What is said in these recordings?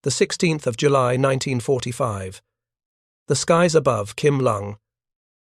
the 16th of July 1945. The skies above Kim Lung,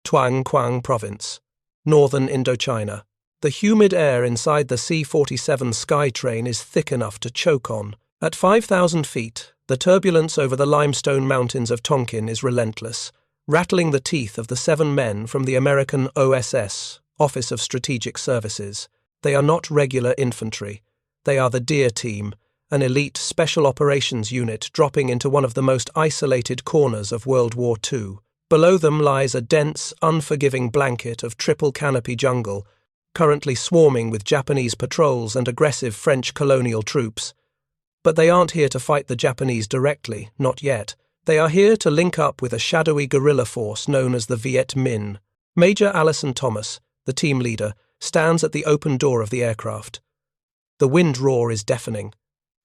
Tuang Quang Province, northern Indochina. The humid air inside the C-47 Skytrain is thick enough to choke on. At 5,000 feet, the turbulence over the limestone mountains of Tonkin is relentless, rattling the teeth of the 7 men from the American OSS, Office of Strategic Services. They are not regular infantry. They are the Deer Team, an elite special operations unit dropping into one of the most isolated corners of World War II. Below them lies a dense, unforgiving blanket of triple canopy jungle, currently swarming with Japanese patrols and aggressive French colonial troops. But they aren't here to fight the Japanese directly, not yet. They are here to link up with a shadowy guerrilla force known as the Viet Minh. Major Allison Thomas, the team leader, stands at the open door of the aircraft. The wind roar is deafening.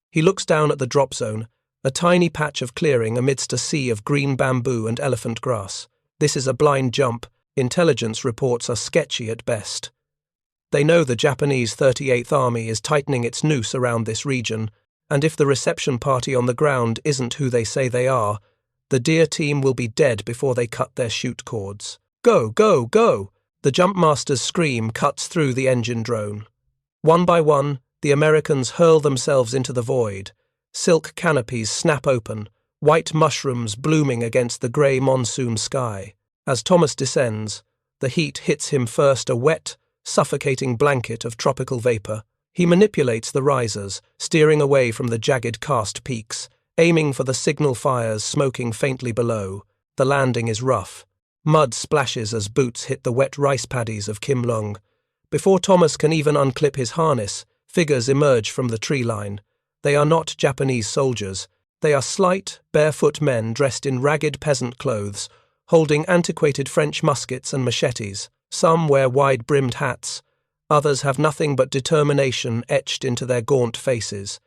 He looks down at the drop zone, a tiny patch of clearing amidst a sea of green bamboo and elephant grass. This is a blind jump. Intelligence reports are sketchy at best. They know the Japanese 38th Army is tightening its noose around this region, and if the reception party on the ground isn't who they say they are, the Deer Team will be dead before they cut their chute cords. Go, go, go! The jumpmaster's scream cuts through the engine drone. One by one, the Americans hurl themselves into the void. Silk canopies snap open, white mushrooms blooming against the grey monsoon sky. As Thomas descends, the heat hits him first a wet, suffocating blanket of tropical vapour. He manipulates the risers, steering away from the jagged karst peaks, aiming for the signal fires smoking faintly below. The landing is rough. Mud splashes as boots hit the wet rice paddies of Kim Lung. Before Thomas can even unclip his harness, figures emerge from the tree line. They are not Japanese soldiers. They are slight, barefoot men dressed in ragged peasant clothes, holding antiquated French muskets and machetes. Some wear wide-brimmed hats. Others have nothing but determination etched into their gaunt faces.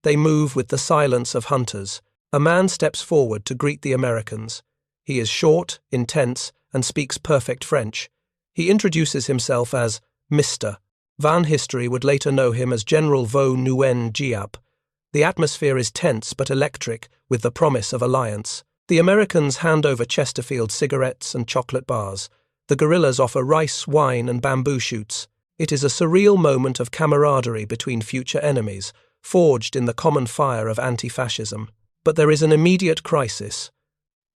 They move with the silence of hunters. A man steps forward to greet the Americans. He is short, intense, and speaks perfect French. He introduces himself as Mr. Van History would later know him as General Vo Nguyen Giap. The atmosphere is tense but electric, with the promise of alliance. The Americans hand over Chesterfield cigarettes and chocolate bars. The guerrillas offer rice, wine, and bamboo shoots. It is a surreal moment of camaraderie between future enemies, forged in the common fire of anti-fascism. But there is an immediate crisis.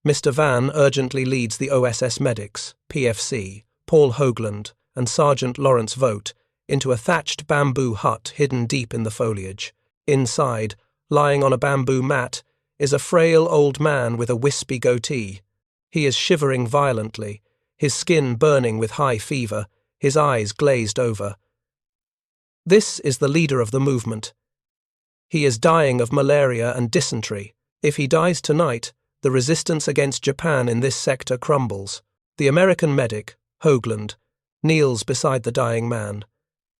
Mr. Van urgently leads the OSS medics, PFC, Paul Hoagland, and Sergeant Lawrence Vogt, into a thatched bamboo hut hidden deep in the foliage. Inside, lying on a bamboo mat, is a frail old man with a wispy goatee. He is shivering violently, his skin burning with high fever, his eyes glazed over. This is the leader of the movement. He is dying of malaria and dysentery. If he dies tonight, the resistance against Japan in this sector crumbles. The American medic, Hoagland, kneels beside the dying man.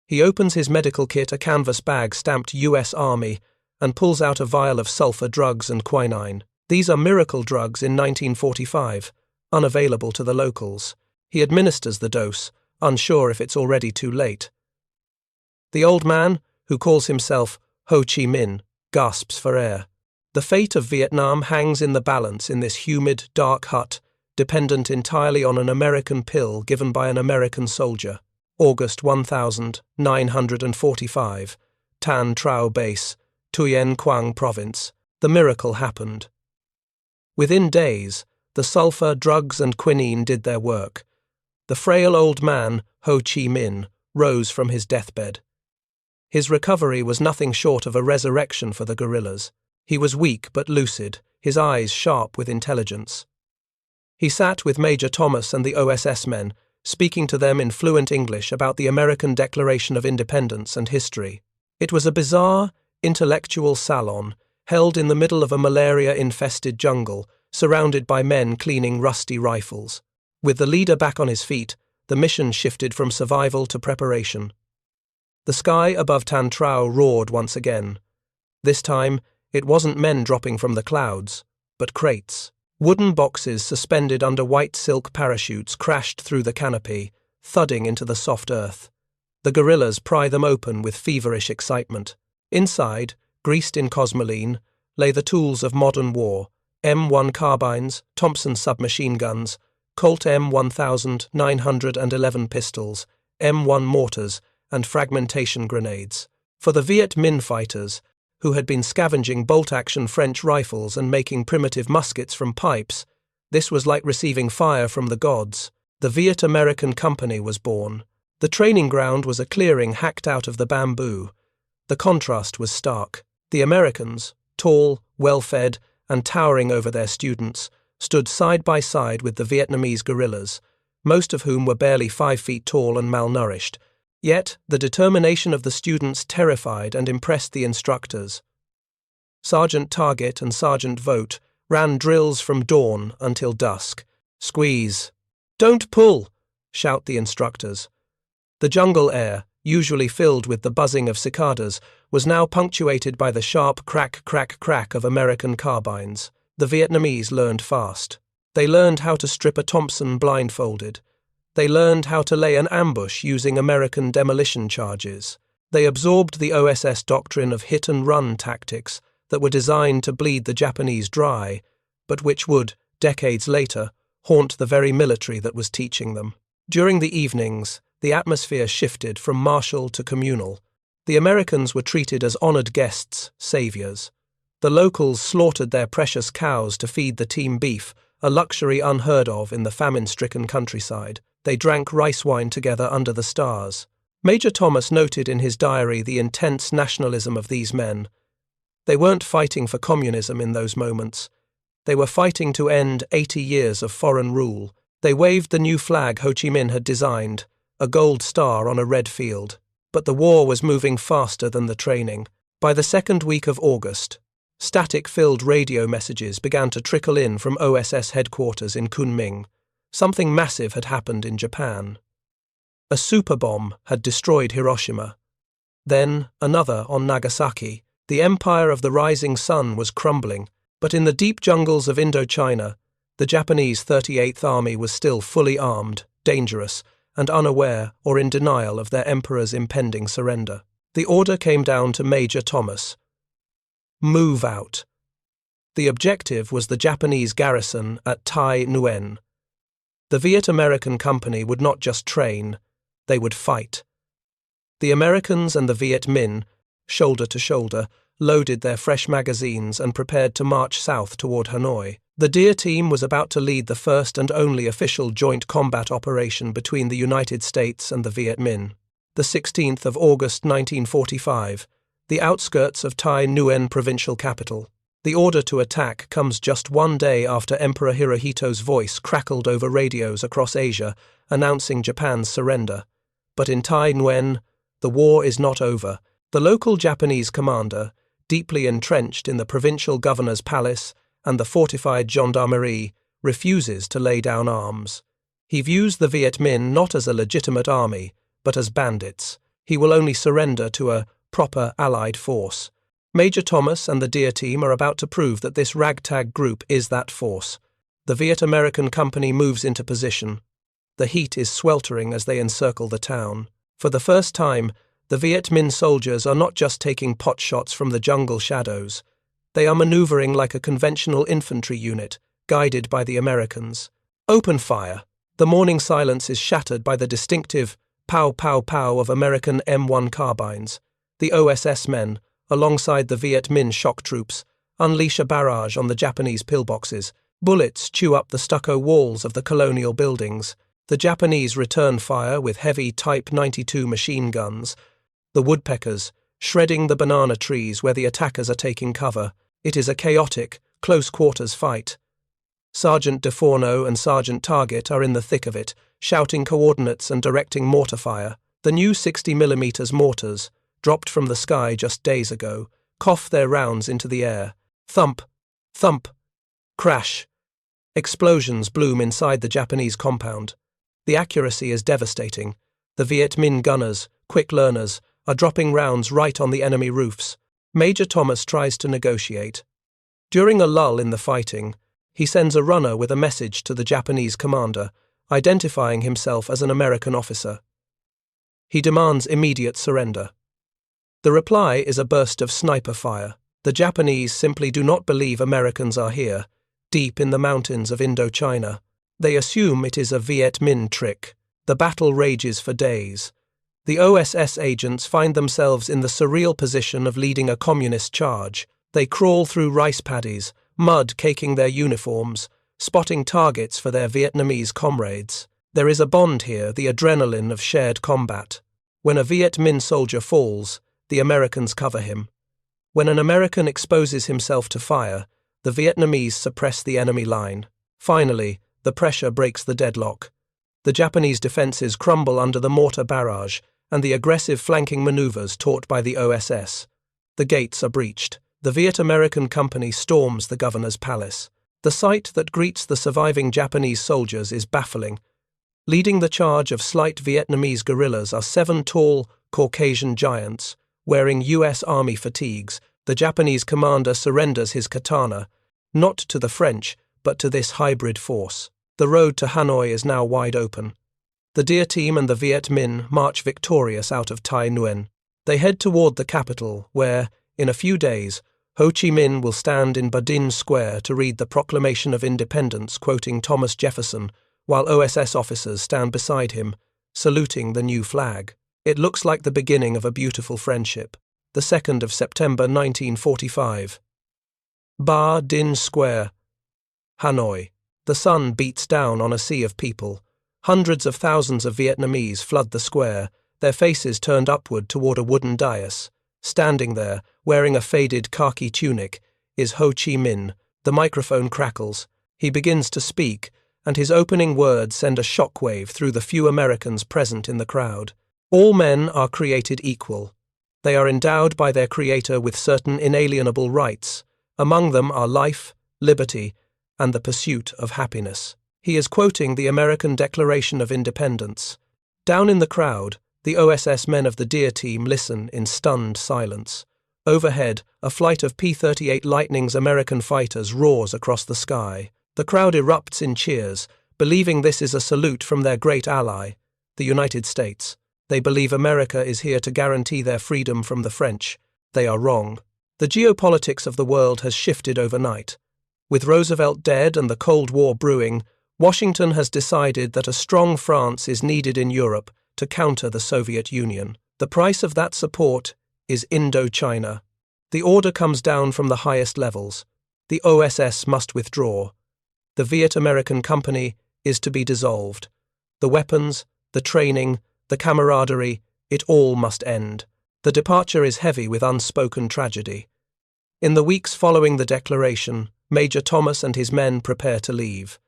He opens his medical kit, a canvas bag stamped US Army, and pulls out a vial of sulfur drugs and quinine. These are miracle drugs in 1945, unavailable to the locals. He administers the dose, unsure if it's already too late. The old man, who calls himself Ho Chi Minh, gasps for air. The fate of Vietnam hangs in the balance in this humid, dark hut, dependent entirely on an American pill given by an American soldier. August 1945, Tan Trao Base, Tuyen Quang Province. The miracle happened. Within days, the sulfur, drugs, and quinine did their work. The frail old man, Ho Chi Minh, rose from his deathbed. His recovery was nothing short of a resurrection for the guerrillas. He was weak but lucid, his eyes sharp with intelligence. He sat with Major Thomas and the OSS men, speaking to them in fluent English about the American Declaration of Independence and history. It was a bizarre, intellectual salon, held in the middle of a malaria-infested jungle, surrounded by men cleaning rusty rifles. With the leader back on his feet, the mission shifted from survival to preparation. The sky above Tan Trao roared once again. This time, it wasn't men dropping from the clouds, but crates. Wooden boxes suspended under white silk parachutes crashed through the canopy, thudding into the soft earth. The guerrillas pry them open with feverish excitement. Inside, greased in cosmoline, lay the tools of modern war: M1 carbines, Thompson submachine guns, Colt M1911 pistols, M1 mortars, and fragmentation grenades. For the Viet Minh fighters, who had been scavenging bolt-action French rifles and making primitive muskets from pipes, this was like receiving fire from the gods. The Viet American Company was born. The training ground was a clearing hacked out of the bamboo. The contrast was stark. The Americans, tall, well-fed, and towering over their students, stood side by side with the Vietnamese guerrillas, most of whom were barely 5 feet tall and malnourished. Yet, the determination of the students terrified and impressed the instructors. Sergeant Target and Sergeant Vote ran drills from dawn until dusk. Squeeze. Don't pull, shout the instructors. The jungle air, usually filled with the buzzing of cicadas, was now punctuated by the sharp crack, crack, crack of American carbines. The Vietnamese learned fast. They learned how to strip a Thompson blindfolded. They learned how to lay an ambush using American demolition charges. They absorbed the OSS doctrine of hit-and-run tactics that were designed to bleed the Japanese dry, but which would, decades later, haunt the very military that was teaching them. During the evenings, the atmosphere shifted from martial to communal. The Americans were treated as honored guests, saviors. The locals slaughtered their precious cows to feed the team beef, a luxury unheard of in the famine-stricken countryside. They drank rice wine together under the stars. Major Thomas noted in his diary the intense nationalism of these men. They weren't fighting for communism in those moments. They were fighting to end 80 years of foreign rule. They waved the new flag Ho Chi Minh had designed, a gold star on a red field. But the war was moving faster than the training. By the second week of August, static-filled radio messages began to trickle in from OSS headquarters in Kunming. Something massive had happened in Japan. A superbomb had destroyed Hiroshima. Then another on Nagasaki. The empire of the rising sun was crumbling, but in the deep jungles of Indochina, the Japanese 38th Army was still fully armed, dangerous, and unaware or in denial of their emperor's impending surrender. The order came down to Major Thomas. Move out. The objective was the Japanese garrison at Tai Nguyen. The Viet American Company would not just train, they would fight. The Americans and the Viet Minh, shoulder to shoulder, loaded their fresh magazines and prepared to march south toward Hanoi. The Deer Team was about to lead the first and only official joint combat operation between the United States and the Viet Minh. The 16th of August 1945, the outskirts of Tai Nguyen provincial capital. The order to attack comes just one day after Emperor Hirohito's voice crackled over radios across Asia, announcing Japan's surrender. But in Tai Nguyen, the war is not over. The local Japanese commander, deeply entrenched in the provincial governor's palace and the fortified gendarmerie, refuses to lay down arms. He views the Viet Minh not as a legitimate army, but as bandits. He will only surrender to a proper Allied force. Major Thomas and the Deer Team are about to prove that this ragtag group is that force. The Viet American Company moves into position. The heat is sweltering as they encircle the town. For the first time, the Viet Minh soldiers are not just taking pot shots from the jungle shadows. They are maneuvering like a conventional infantry unit, guided by the Americans. Open fire. The morning silence is shattered by the distinctive pow pow pow of American M1 carbines. The OSS men, alongside the Viet Minh shock troops, unleash a barrage on the Japanese pillboxes. Bullets chew up the stucco walls of the colonial buildings. The Japanese return fire with heavy Type 92 machine guns. The woodpeckers, shredding the banana trees where the attackers are taking cover. It is a chaotic, close-quarters fight. Sergeant DeForno and Sergeant Target are in the thick of it, shouting coordinates and directing mortar fire. The new 60mm mortars, dropped from the sky just days ago, cough their rounds into the air. Thump, thump, crash. Explosions bloom inside the Japanese compound. The accuracy is devastating. The Viet Minh gunners, quick learners, are dropping rounds right on the enemy roofs. Major Thomas tries to negotiate. During a lull in the fighting, he sends a runner with a message to the Japanese commander, identifying himself as an American officer. He demands immediate surrender. The reply is a burst of sniper fire. The Japanese simply do not believe Americans are here, deep in the mountains of Indochina. They assume it is a Viet Minh trick. The battle rages for days. The OSS agents find themselves in the surreal position of leading a communist charge. They crawl through rice paddies, mud caking their uniforms, spotting targets for their Vietnamese comrades. There is a bond here, the adrenaline of shared combat. When a Viet Minh soldier falls, the Americans cover him. When an American exposes himself to fire, the Vietnamese suppress the enemy line. Finally, the pressure breaks the deadlock. The Japanese defences crumble under the mortar barrage and the aggressive flanking maneuvers taught by the OSS. The gates are breached. The Viet American company storms the governor's palace. The sight that greets the surviving Japanese soldiers is baffling. Leading the charge of slight Vietnamese guerrillas are 7 tall, Caucasian giants, wearing U.S. Army fatigues. The Japanese commander surrenders his katana, not to the French, but to this hybrid force. The road to Hanoi is now wide open. The Deer Team and the Viet Minh march victorious out of Tai Nguyen. They head toward the capital, where, in a few days, Ho Chi Minh will stand in Ba Dinh Square to read the Proclamation of Independence quoting Thomas Jefferson, while OSS officers stand beside him, saluting the new flag. It looks like the beginning of a beautiful friendship. The 2nd of September 1945. Ba Dinh Square, Hanoi. The sun beats down on a sea of people. Hundreds of thousands of Vietnamese flood the square, their faces turned upward toward a wooden dais. Standing there, wearing a faded khaki tunic, is Ho Chi Minh. The microphone crackles. He begins to speak, and his opening words send a shockwave through the few Americans present in the crowd. All men are created equal. They are endowed by their Creator with certain inalienable rights. Among them are life, liberty, and the pursuit of happiness. He is quoting the American Declaration of Independence. Down in the crowd, the OSS men of the Deer Team listen in stunned silence. Overhead, a flight of P-38 Lightning's American fighters roars across the sky. The crowd erupts in cheers, believing this is a salute from their great ally, the United States. They believe America is here to guarantee their freedom from the French. They are wrong. The geopolitics of the world has shifted overnight. With Roosevelt dead and the Cold War brewing, Washington has decided that a strong France is needed in Europe to counter the Soviet Union. The price of that support is Indochina. The order comes down from the highest levels. The OSS must withdraw. The Viet American company is to be dissolved. The weapons, the training, the camaraderie, it all must end. The departure is heavy with unspoken tragedy. In the weeks following the declaration, Major Thomas and his men prepare to leave.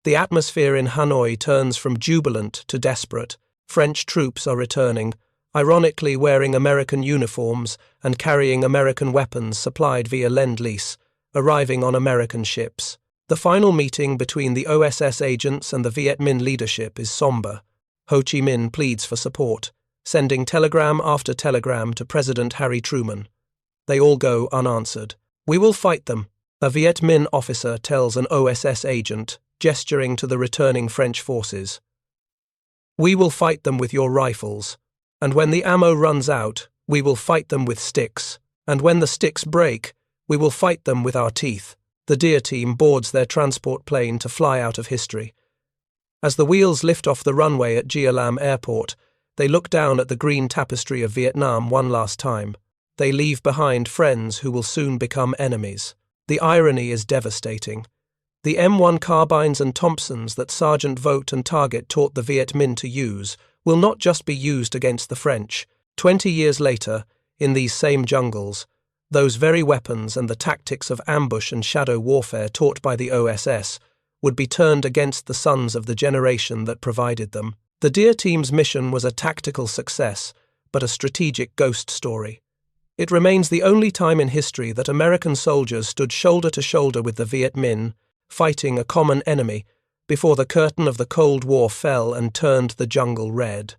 The atmosphere in Hanoi turns from jubilant to desperate. French troops are returning, ironically wearing American uniforms and carrying American weapons supplied via Lend-Lease, arriving on American ships. The final meeting between the OSS agents and the Viet Minh leadership is somber. Ho Chi Minh pleads for support, sending telegram after telegram to President Harry Truman. They all go unanswered. "We will fight them," a Viet Minh officer tells an OSS agent, gesturing to the returning French forces. "We will fight them with your rifles, and when the ammo runs out, we will fight them with sticks, and when the sticks break, we will fight them with our teeth." The Deer Team boards their transport plane to fly out of history. As the wheels lift off the runway at Gia Lam Airport, they look down at the green tapestry of Vietnam one last time. They leave behind friends who will soon become enemies. The irony is devastating. The M1 carbines and Thompsons that Sergeant Vogt and Target taught the Viet Minh to use will not just be used against the French. 20 years later, in these same jungles, those very weapons and the tactics of ambush and shadow warfare taught by the OSS would be turned against the sons of the generation that provided them. The Deer Team's mission was a tactical success, but a strategic ghost story. It remains the only time in history that American soldiers stood shoulder to shoulder with the Viet Minh, fighting a common enemy, before the curtain of the Cold War fell and turned the jungle red.